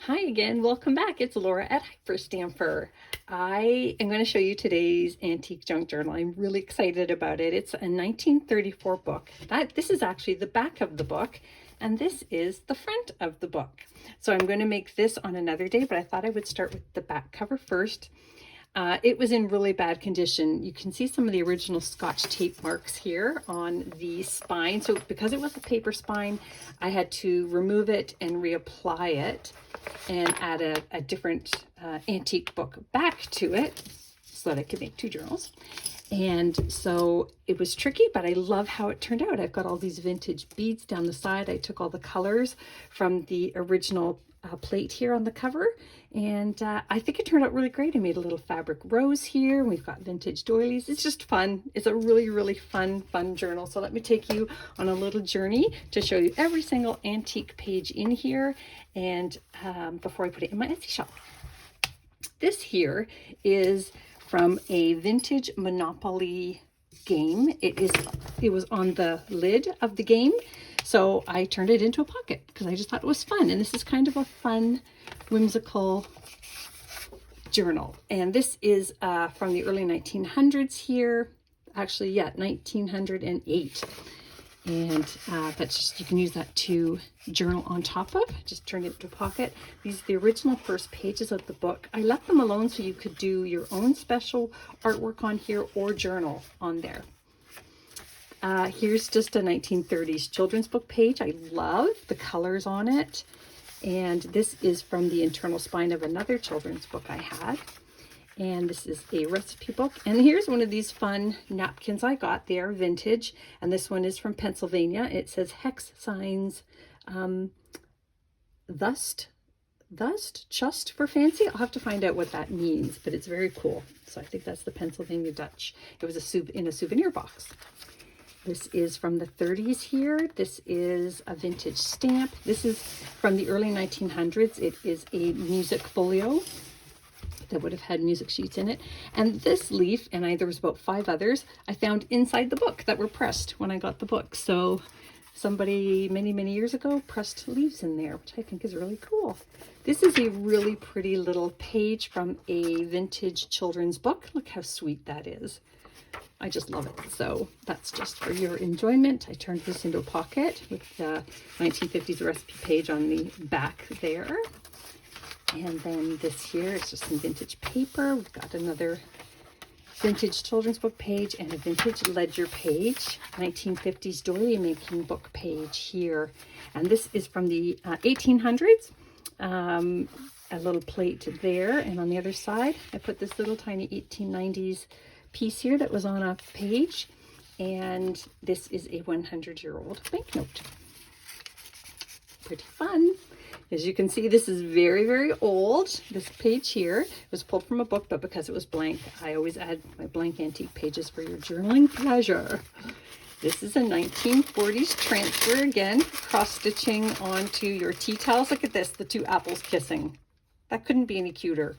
Hi again, welcome back. It's Laura at Hyperstamper. I am going to show you today's antique junk journal. I'm really excited about it. It's a 1934 book. This is actually the back of the book, and this is the front of the book. So I'm going to make this on another day, but I thought I would start with the back cover first. It was in really bad condition. You can see some of the original Scotch tape marks here on the spine. So because it was a paper spine, I had to remove it and reapply it and add a different antique book back to it so that I could make two journals. And so it was tricky, but I love how it turned out. I've got all these vintage beads down the side. I took all the colors from the original plate here on the cover, and I think it turned out really great. I made a little fabric rose here. We've got vintage doilies. It's just fun. It's a really fun journal. So let me take you on a little journey to show you every single antique page in here, and before I put it in my Etsy shop. This here is from a vintage Monopoly game. It was on the lid of the game, so I turned it into a pocket because I just thought it was fun. And this is kind of a fun, whimsical journal. And this is from the early 1900s here. Actually, yeah, 1908. And that's just, you can use that to journal on top of. Just turn it into a pocket. These are the original first pages of the book. I left them alone so you could do your own special artwork on here or journal on there. Here's just a 1930s children's book page. I love the colors on it. And this is from the internal spine of another children's book I had. And this is a recipe book. And here's one of these fun napkins I got. They are vintage. And this one is from Pennsylvania. It says hex signs, just for fancy. I'll have to find out what that means, but it's very cool. So I think that's the Pennsylvania Dutch. It was in a souvenir box. This is from the 30s here. This is a vintage stamp. This is from the early 1900s. It is a music folio that would have had music sheets in it. And this leaf, and there was about 5 others, I found inside the book that were pressed when I got the book. So somebody many years ago pressed leaves in there, which I think is really cool. This is a really pretty little page from a vintage children's book. Look how sweet that is. I just love it. So that's just for your enjoyment. I turned this into a pocket with the 1950s recipe page on the back there. And then this here is just some vintage paper. We've got another vintage children's book page and a vintage ledger page. 1950s doily making book page here. And this is from the 1800s. A little plate there. And on the other side, I put this little tiny 1890s piece here that was on a page. And this is a 100-year-old banknote. Pretty fun. As you can see, this is very old. This page here was pulled from a book, but because it was blank, I always add my blank antique pages for your journaling pleasure. This is a 1940s transfer again, cross-stitching onto your tea towels. Look at this, the 2 apples kissing. That couldn't be any cuter.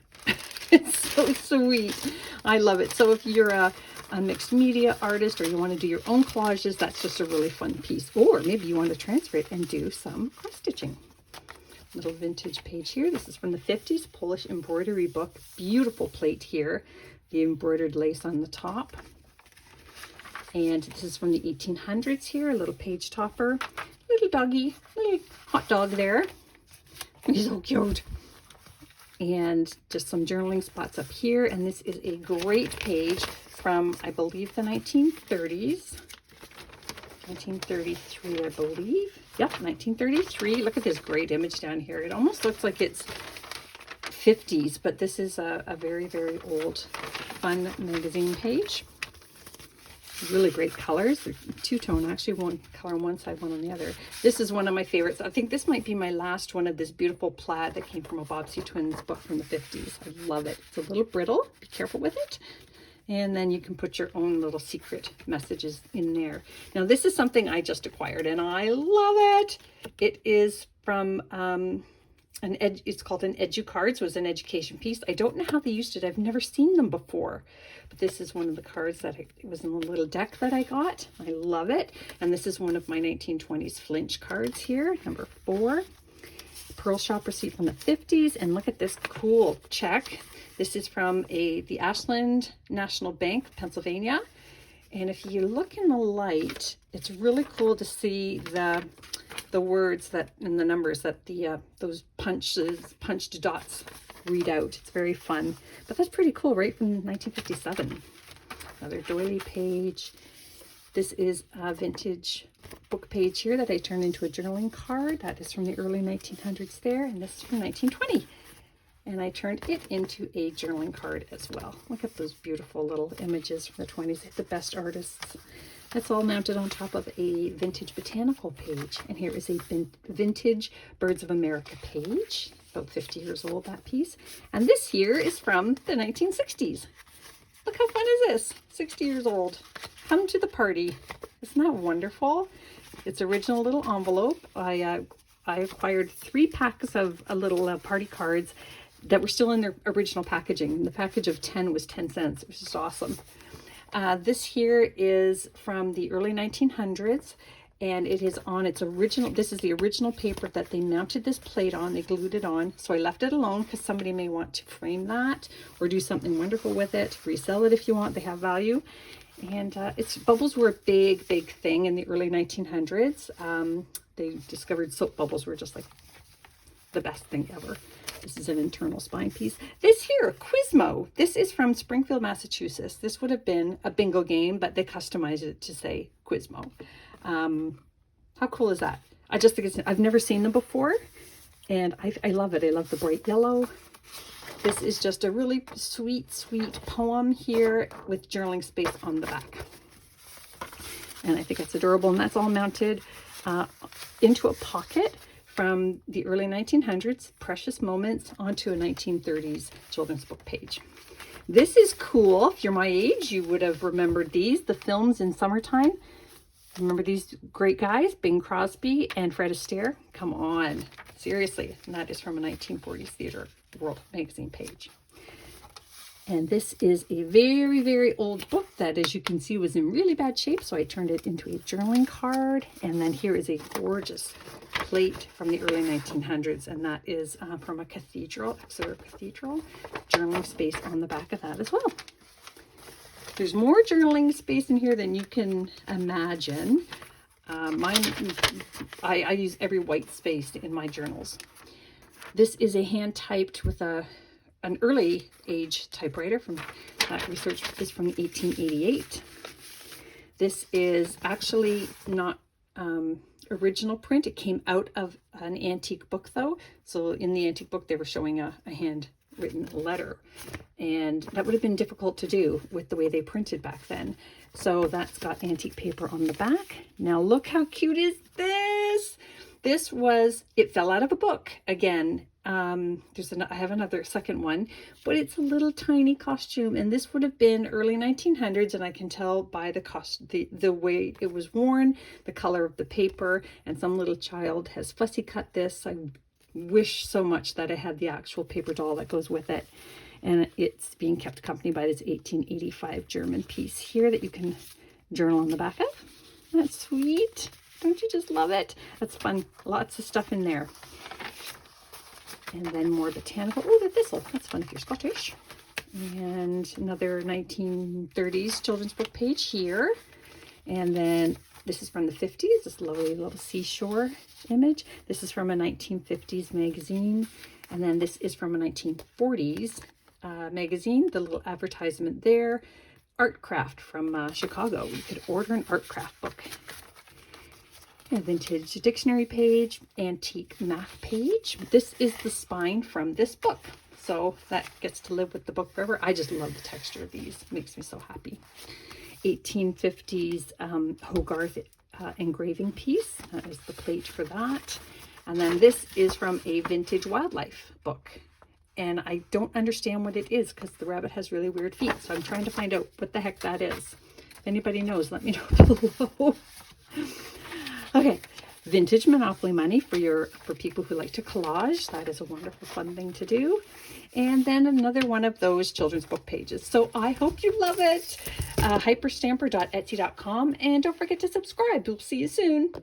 It's so sweet. I love it. So if you're a mixed media artist or you want to do your own collages, that's just a really fun piece. Or maybe you want to transfer it and do some cross-stitching. Little vintage page here. This is from the 50s, Polish embroidery book. Beautiful plate here. The embroidered lace on the top. And this is from the 1800s here, a little page topper. Little doggy, little hot dog there. He's so cute. And just some journaling spots up here. And this is a great page from, I believe, the 1930s. 1933, I believe. Yep, 1933. Look at this great image down here. It almost looks like it's 50s, but this is a very old, fun magazine page. Really great colors. They're two-tone, actually, one color on one side, one on the other. This is one of my favorites. I think this might be my last one of this beautiful plaid that came from a Bobbsey Twins book from the 50s. I love it. It's a little brittle. Be careful with it. And then you can put your own little secret messages in there. Now, this is something I just acquired, and I love it. It is from it's called an EduCard, so it's an education piece. I don't know how they used it. I've never seen them before, but this is one of the cards that it was in the little deck that I got. I love it. And this is one of my 1920s flinch cards here, number 4. pearl shop receipt from the 50s. And look at this cool check. This is from the Ashland National Bank, Pennsylvania. And if you look in the light, it's really cool to see the words that and the numbers that those punched dots read out. It's very fun. But that's pretty cool, right? From 1957. Another doily page. This is a vintage book page here that I turned into a journaling card. That is from the early 1900s there, and this is from 1920. And I turned it into a journaling card as well. Look at those beautiful little images from the 20s. The best artists. That's all mounted on top of a vintage botanical page. And here is a vintage Birds of America page. About 50 years old, that piece. And this here is from the 1960s. Look how fun is this? 60 years old. Come to the party. Isn't that wonderful? It's original little envelope. I acquired 3 packs of little party cards that were still in their original packaging. The package of 10 was 10 cents, which is awesome. This here is from the early 1900s, and it is on its original, this is the original paper that they mounted this plate on. They glued it on. So I left it alone because somebody may want to frame that or do something wonderful with it. Resell it if you want. They have value. And bubbles were a big, big thing in the early 1900s. They discovered soap bubbles were just like the best thing ever. This is an internal spine piece. This here, Quizmo. This is from Springfield, Massachusetts. This would have been a bingo game, but they customized it to say Quizmo. How cool is that? I just think I've never seen them before, and I love it. I love the bright yellow. This is just a really sweet, sweet poem here with journaling space on the back. And I think it's adorable, and that's all mounted into a pocket from the early 1900s, Precious Moments, onto a 1930s children's book page. This is cool. If you're my age, you would have remembered these, the films in summertime. Remember these great guys, Bing Crosby and Fred Astaire? Come on, seriously. And that is from a 1940s Theater World magazine page. And this is a very, very old book that, as you can see, was in really bad shape. So I turned it into a journaling card. And then here is a gorgeous plate from the early 1900s. And that is from a cathedral, Exeter Cathedral. Journaling space on the back of that as well. There's more journaling space in here than you can imagine. I use every white space in my journals. This is a hand typed with an early age typewriter from that research is from 1888. This is actually not original print. It came out of an antique book though. So in the antique book, they were showing a handwritten letter, and that would have been difficult to do with the way they printed back then. So that's got antique paper on the back. Now look how cute is this. It fell out of a book again. I have another second one, but it's a little tiny costume, and this would have been early 1900s, and I can tell by the way it was worn, the color of the paper, and some little child has fussy cut this. I wish so much that I had the actual paper doll that goes with it, and it's being kept company by this 1885 German piece here that you can journal on the back of. That's sweet. Don't you just love it? That's fun. Lots of stuff in there. And then more botanical. Oh, the thistle. That's fun if you're Scottish. And another 1930s children's book page here. And then this is from the 50s. This lovely little seashore image. This is from a 1950s magazine. And then this is from a 1940s magazine. The little advertisement there. Art craft from Chicago. You could order an art craft book. A vintage dictionary page, antique math page. This is the spine from this book, so that gets to live with the book forever. I just love the texture of these. It makes me so happy. 1850s Hogarth engraving piece. That is the plate for that. And then this is from a vintage wildlife book, and I don't understand what it is because the rabbit has really weird feet, so I'm trying to find out what the heck that is. If anybody knows, let me know below. Okay, vintage Monopoly money for people who like to collage. That is a wonderful, fun thing to do. And then another one of those children's book pages. So I hope you love it. Hyperstamper.etsy.com, and don't forget to subscribe. We'll see you soon.